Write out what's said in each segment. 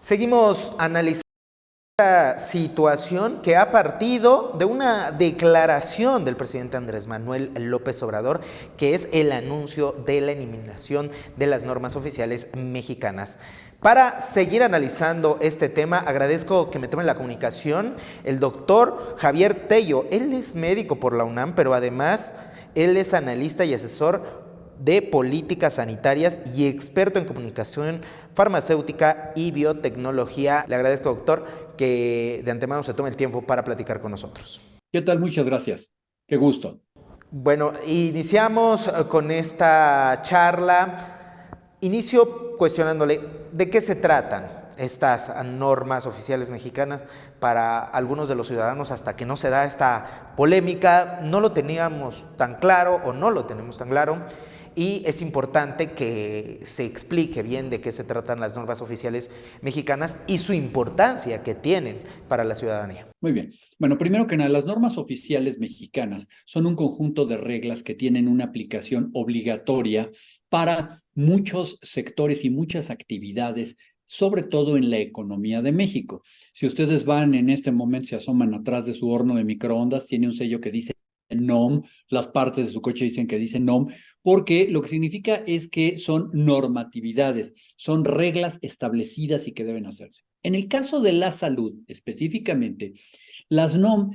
Seguimos analizando esta situación que ha partido de una declaración del presidente Andrés Manuel López Obrador, que es el anuncio de la eliminación de las normas oficiales mexicanas. Para seguir analizando este tema, agradezco que me tome la comunicación el doctor Javier Tello. Él es médico por la UNAM, pero además él es analista y asesor de políticas sanitarias y experto en comunicación farmacéutica y biotecnología. Le agradezco, doctor, que de antemano se tome el tiempo para platicar con nosotros. ¿Qué tal? Muchas gracias. Qué gusto. Bueno, iniciamos con esta charla. Inicio cuestionándole de qué se tratan estas normas oficiales mexicanas para algunos de los ciudadanos. Hasta que no se da esta polémica, no lo teníamos tan claro o no lo tenemos tan claro. Y es importante que se explique bien de qué se tratan las normas oficiales mexicanas y su importancia que tienen para la ciudadanía. Muy bien. Bueno, primero que nada, las normas oficiales mexicanas son un conjunto de reglas que tienen una aplicación obligatoria para muchos sectores y muchas actividades, sobre todo en la economía de México. Si ustedes van en este momento, se asoman atrás de su horno de microondas, tiene un sello que dice NOM, las partes de su coche dicen que dice NOM, porque lo que significa es que son normatividades, son reglas establecidas y que deben hacerse. En el caso de la salud, específicamente, las NOM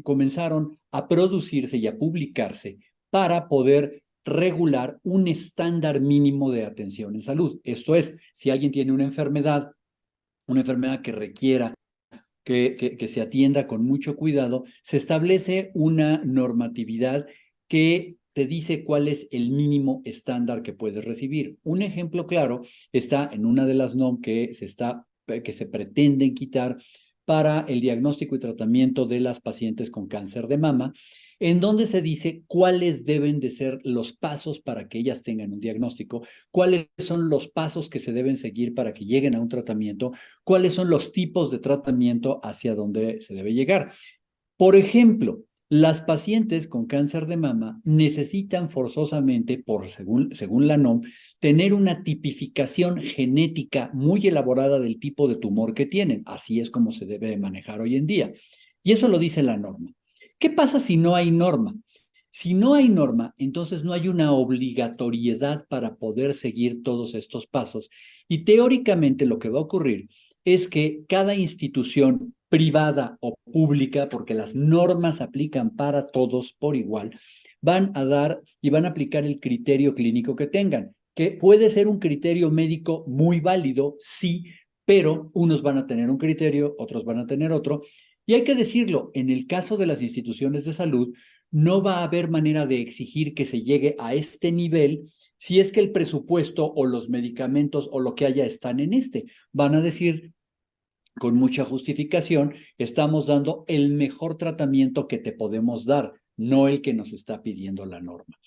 comenzaron a producirse y a publicarse para poder regular un estándar mínimo de atención en salud. Esto es, si alguien tiene una enfermedad que requiera que se atienda con mucho cuidado, se establece una normatividad que te dice cuál es el mínimo estándar que puedes recibir. Un ejemplo claro está en una de las NOM que se pretenden quitar para el diagnóstico y tratamiento de las pacientes con cáncer de mama, en donde se dice cuáles deben de ser los pasos para que ellas tengan un diagnóstico, cuáles son los pasos que se deben seguir para que lleguen a un tratamiento, cuáles son los tipos de tratamiento hacia donde se debe llegar. Por ejemplo, las pacientes con cáncer de mama necesitan forzosamente, según la NOM, tener una tipificación genética muy elaborada del tipo de tumor que tienen. Así es como se debe manejar hoy en día. Y eso lo dice la norma. ¿Qué pasa si no hay norma? Si no hay norma, entonces no hay una obligatoriedad para poder seguir todos estos pasos. Y teóricamente lo que va a ocurrir es que cada institución privada o pública, porque las normas aplican para todos por igual, van a dar y van a aplicar el criterio clínico que tengan, que puede ser un criterio médico muy válido, sí, pero unos van a tener un criterio, otros van a tener otro. Y hay que decirlo, en el caso de las instituciones de salud, no va a haber manera de exigir que se llegue a este nivel si es que el presupuesto o los medicamentos o lo que haya están en este. Van a decir con mucha justificación, estamos dando el mejor tratamiento que te podemos dar, no el que nos está pidiendo la norma.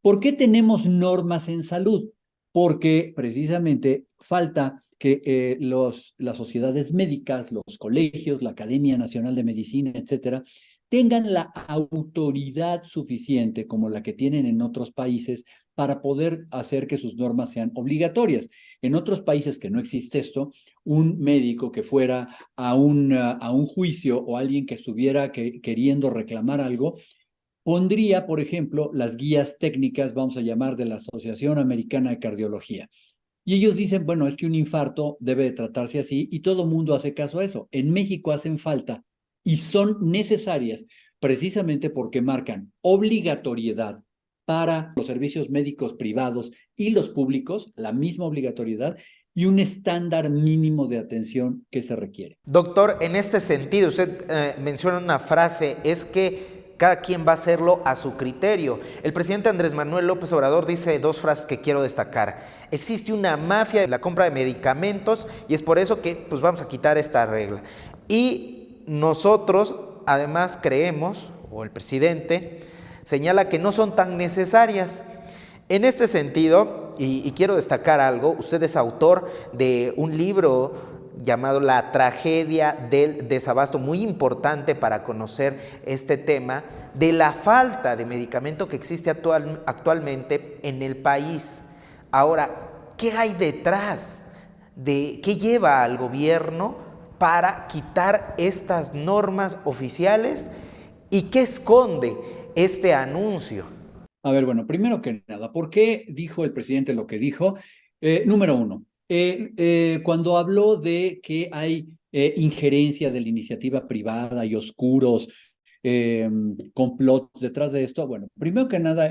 ¿Por qué tenemos normas en salud? Porque precisamente falta que las sociedades médicas, los colegios, la Academia Nacional de Medicina, etcétera, tengan la autoridad suficiente como la que tienen en otros países para poder hacer que sus normas sean obligatorias. En otros países que no existe esto, un médico que fuera a un juicio o alguien que estuviera queriendo reclamar algo, pondría, por ejemplo, las guías técnicas, vamos a llamar, de la Asociación Americana de Cardiología. Y ellos dicen, bueno, es que un infarto debe de tratarse así y todo mundo hace caso a eso. En México hacen falta y son necesarias precisamente porque marcan obligatoriedad para los servicios médicos privados y los públicos, la misma obligatoriedad y un estándar mínimo de atención que se requiere. Doctor, en este sentido, usted menciona una frase, es que cada quien va a hacerlo a su criterio. El presidente Andrés Manuel López Obrador dice dos frases que quiero destacar. Existe una mafia en la compra de medicamentos y es por eso que pues, vamos a quitar esta regla. Y nosotros, además, creemos, o el presidente, señala que no son tan necesarias. En este sentido, y quiero destacar algo, usted es autor de un libro llamado La tragedia del desabasto, muy importante para conocer este tema de la falta de medicamento que existe actualmente en el país. Ahora, ¿qué hay detrás de qué lleva al gobierno para quitar estas normas oficiales y qué esconde este anuncio. A ver, bueno, primero que nada, ¿por qué dijo el presidente lo que dijo? Número uno, cuando habló de que hay injerencia de la iniciativa privada y oscuros complots detrás de esto, bueno, primero que nada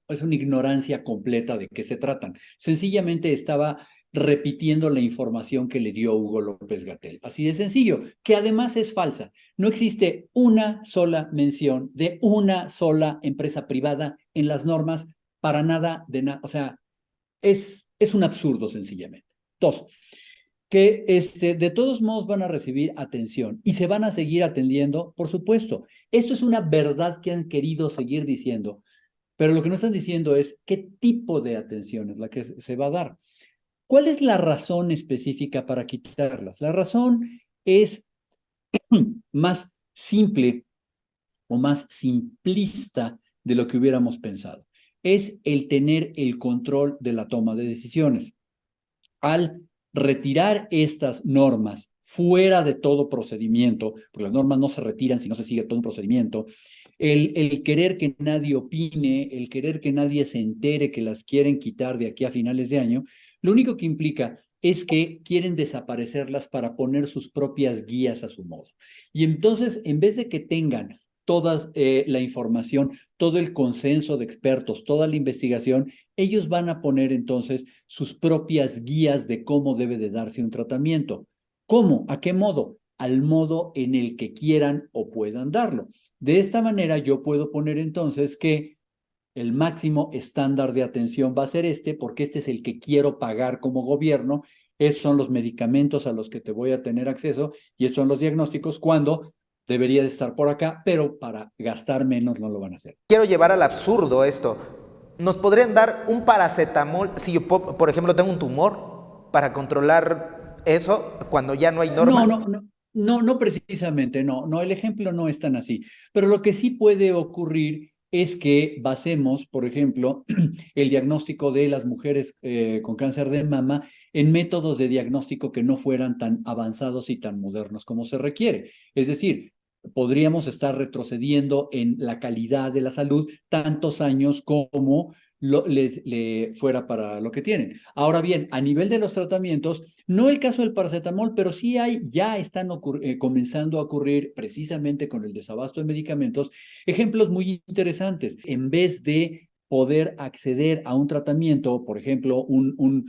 es una ignorancia completa de qué se tratan. Sencillamente estaba repitiendo la información que le dio Hugo López-Gatell. Así de sencillo, que además es falsa. No existe una sola mención de una sola empresa privada en las normas para nada de nada. O sea, es un absurdo sencillamente. Dos, que de todos modos van a recibir atención y se van a seguir atendiendo, por supuesto. Esto es una verdad que han querido seguir diciendo, pero lo que no están diciendo es qué tipo de atención es la que se va a dar. ¿Cuál es la razón específica para quitarlas? La razón es más simple o más simplista de lo que hubiéramos pensado. Es el tener el control de la toma de decisiones. Al retirar estas normas fuera de todo procedimiento, porque las normas no se retiran si no se sigue todo un procedimiento, el querer que nadie opine, el querer que nadie se entere que las quieren quitar de aquí a finales de año, lo único que implica es que quieren desaparecerlas para poner sus propias guías a su modo. Y entonces, en vez de que tengan toda la información, todo el consenso de expertos, toda la investigación, ellos van a poner entonces sus propias guías de cómo debe de darse un tratamiento. ¿Cómo? ¿A qué modo? Al modo en el que quieran o puedan darlo. De esta manera yo puedo poner entonces que el máximo estándar de atención va a ser porque este es el que quiero pagar como gobierno. Esos son los medicamentos a los que te voy a tener acceso y estos son los diagnósticos cuando debería de estar por acá, pero para gastar menos no lo van a hacer. Quiero llevar al absurdo esto. ¿Nos podrían dar un paracetamol si yo, por ejemplo, tengo un tumor para controlar eso cuando ya no hay norma? No precisamente, no, el ejemplo no es tan así. Pero lo que sí puede ocurrir es que basemos, por ejemplo, el diagnóstico de las mujeres con cáncer de mama en métodos de diagnóstico que no fueran tan avanzados y tan modernos como se requiere. Es decir, podríamos estar retrocediendo en la calidad de la salud tantos años como le fuera para lo que tienen. Ahora bien, a nivel de los tratamientos, no el caso del paracetamol, pero sí ya están comenzando a ocurrir precisamente con el desabasto de medicamentos, ejemplos muy interesantes. En vez de poder acceder a un tratamiento, por ejemplo, una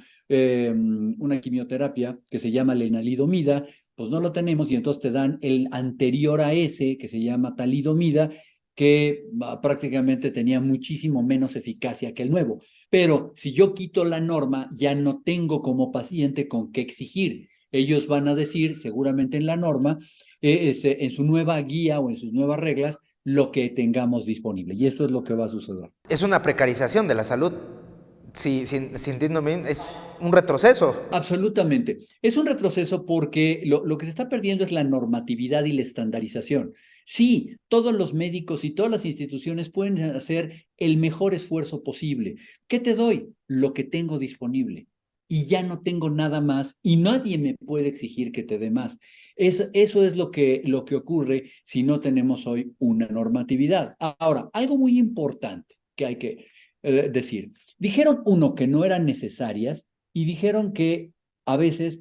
quimioterapia que se llama lenalidomida, pues no lo tenemos y entonces te dan el anterior a ese que se llama talidomida, que prácticamente tenía muchísimo menos eficacia que el nuevo. Pero si yo quito la norma, ya no tengo como paciente con qué exigir. Ellos van a decir, seguramente en la norma, en su nueva guía o en sus nuevas reglas, lo que tengamos disponible. Y eso es lo que va a suceder. Es una precarización de la salud. Si entiendo bien, es un retroceso. Absolutamente. Es un retroceso porque lo que se está perdiendo es la normatividad y la estandarización. Sí, todos los médicos y todas las instituciones pueden hacer el mejor esfuerzo posible. ¿Qué te doy? Lo que tengo disponible. Y ya no tengo nada más y nadie me puede exigir que te dé más. Eso es lo que ocurre si no tenemos hoy una normatividad. Ahora, algo muy importante que hay que decir. Dijeron uno que no eran necesarias y dijeron que a veces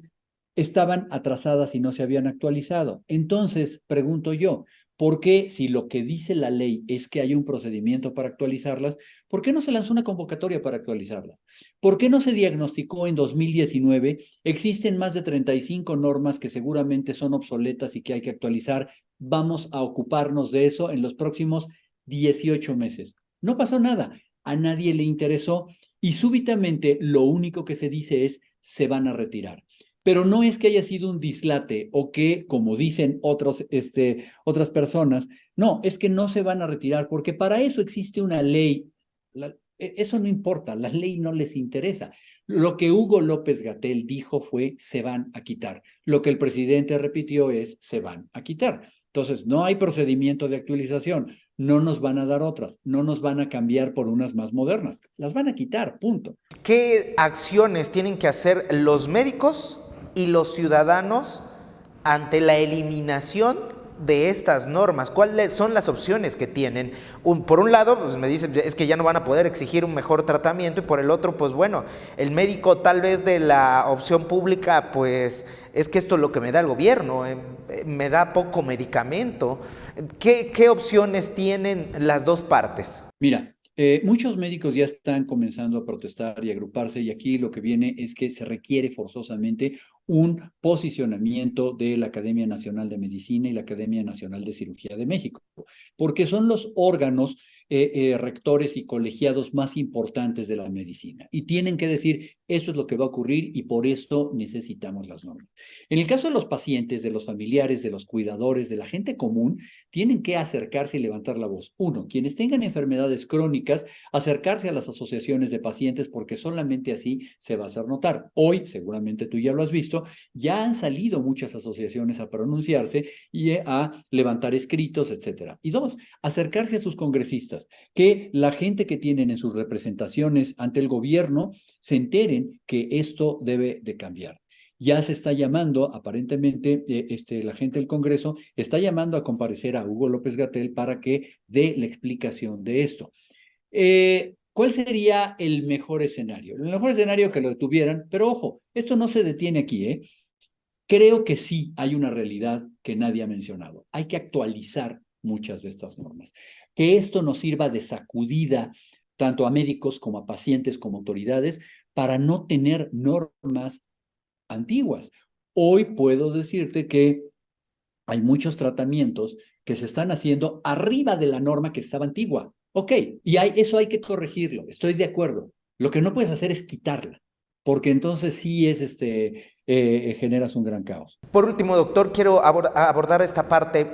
estaban atrasadas y no se habían actualizado. Entonces, pregunto yo, ¿por qué si lo que dice la ley es que hay un procedimiento para actualizarlas, por qué no se lanzó una convocatoria para actualizarlas? ¿Por qué no se diagnosticó en 2019? Existen más de 35 normas que seguramente son obsoletas y que hay que actualizar. Vamos a ocuparnos de eso en los próximos 18 meses. No pasó nada, a nadie le interesó y súbitamente lo único que se dice es se van a retirar. Pero no es que haya sido un dislate o que, como dicen otras personas, no, es que no se van a retirar porque para eso existe una ley. Eso no importa, la ley no les interesa. Lo que Hugo López-Gatell dijo fue se van a quitar. Lo que el presidente repitió es se van a quitar. Entonces, no hay procedimiento de actualización, no nos van a dar otras, no nos van a cambiar por unas más modernas, las van a quitar, punto. ¿Qué acciones tienen que hacer los médicos y los ciudadanos ante la eliminación de estas normas? ¿Cuáles son las opciones que tienen? Por un lado, pues me dicen, es que ya no van a poder exigir un mejor tratamiento, y por el otro, pues bueno, el médico tal vez de la opción pública, pues es que esto es lo que me da el gobierno, me da poco medicamento. ¿Qué opciones tienen las dos partes? Mira, muchos médicos ya están comenzando a protestar y agruparse, y aquí lo que viene es que se requiere forzosamente un posicionamiento de la Academia Nacional de Medicina y la Academia Nacional de Cirugía de México, porque son los órganos rectores y colegiados más importantes de la medicina, y tienen que decir, eso es lo que va a ocurrir y por esto necesitamos las normas. En el caso de los pacientes, de los familiares, de los cuidadores, de la gente común, tienen que acercarse y levantar la voz. Uno, quienes tengan enfermedades crónicas, acercarse a las asociaciones de pacientes, porque solamente así se va a hacer notar. Hoy, seguramente tú ya lo has visto, ya han salido muchas asociaciones a pronunciarse y a levantar escritos, etcétera. Y dos, acercarse a sus congresistas, que la gente que tienen en sus representaciones ante el gobierno se enteren que esto debe de cambiar. Ya se está llamando, aparentemente, la gente del Congreso está llamando a comparecer a Hugo López-Gatell para que dé la explicación de esto. ¿Cuál sería el mejor escenario? El mejor escenario que lo detuvieran, pero ojo, esto no se detiene aquí, ¿eh? Creo que sí hay una realidad que nadie ha mencionado. Hay que actualizar muchas de estas normas. Que esto nos sirva de sacudida tanto a médicos como a pacientes como autoridades para no tener normas antiguas. Hoy puedo decirte que hay muchos tratamientos que se están haciendo arriba de la norma que estaba antigua. Ok, y eso hay que corregirlo, estoy de acuerdo. Lo que no puedes hacer es quitarla, porque entonces sí generas un gran caos. Por último, doctor, quiero abordar esta parte.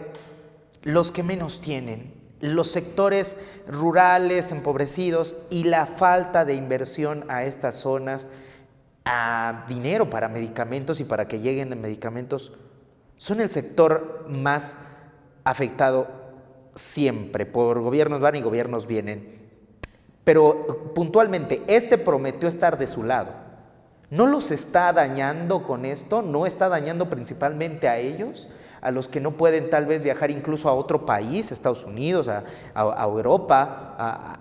Los que menos tienen, los sectores rurales empobrecidos y la falta de inversión a estas zonas, a dinero para medicamentos y para que lleguen medicamentos, son el sector más afectado siempre. Por gobiernos van y gobiernos vienen. Pero puntualmente, este prometió estar de su lado. ¿No los está dañando con esto? ¿No está dañando principalmente a ellos? A los que no pueden tal vez viajar incluso a otro país, a Estados Unidos, a Europa,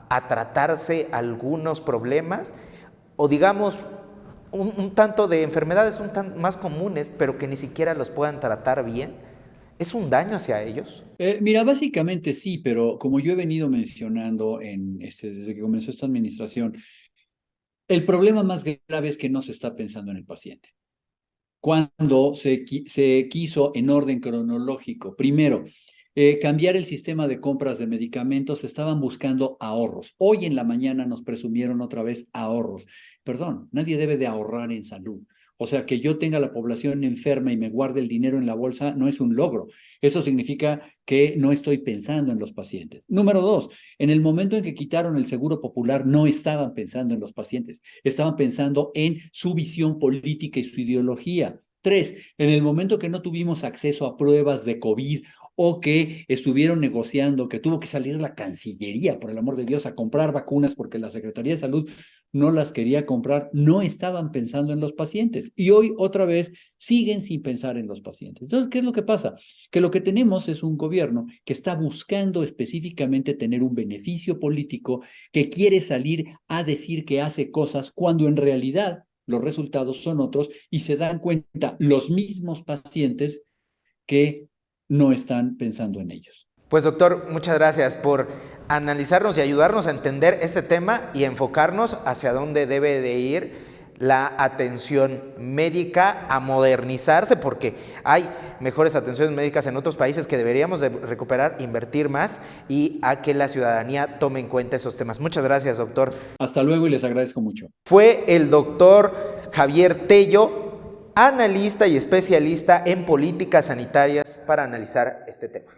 a tratarse algunos problemas, o digamos un tanto de enfermedades más comunes, pero que ni siquiera los puedan tratar bien. ¿Es un daño hacia ellos? Mira, básicamente sí, pero como yo he venido mencionando desde que comenzó esta administración, el problema más grave es que no se está pensando en el paciente. Cuando se quiso en orden cronológico, primero, cambiar el sistema de compras de medicamentos, estaban buscando ahorros. Hoy en la mañana nos presumieron otra vez ahorros. Perdón, nadie debe de ahorrar en salud. O sea, que yo tenga la población enferma y me guarde el dinero en la bolsa no es un logro. Eso significa que no estoy pensando en los pacientes. Número dos, en el momento en que quitaron el Seguro Popular, no estaban pensando en los pacientes, estaban pensando en su visión política y su ideología. Tres, en el momento que no tuvimos acceso a pruebas de COVID o que estuvieron negociando, que tuvo que salir la Cancillería, por el amor de Dios, a comprar vacunas porque la Secretaría de Salud no las quería comprar, no estaban pensando en los pacientes. Y hoy otra vez siguen sin pensar en los pacientes. Entonces, ¿qué es lo que pasa? Que lo que tenemos es un gobierno que está buscando específicamente tener un beneficio político, que quiere salir a decir que hace cosas cuando en realidad los resultados son otros, y se dan cuenta los mismos pacientes que no están pensando en ellos. Pues doctor, muchas gracias por analizarnos y ayudarnos a entender este tema y enfocarnos hacia dónde debe de ir la atención médica, a modernizarse, porque hay mejores atenciones médicas en otros países que deberíamos de recuperar, invertir más, y a que la ciudadanía tome en cuenta esos temas. Muchas gracias, doctor. Hasta luego y les agradezco mucho. Fue el doctor Javier Tello, analista y especialista en políticas sanitarias, para analizar este tema.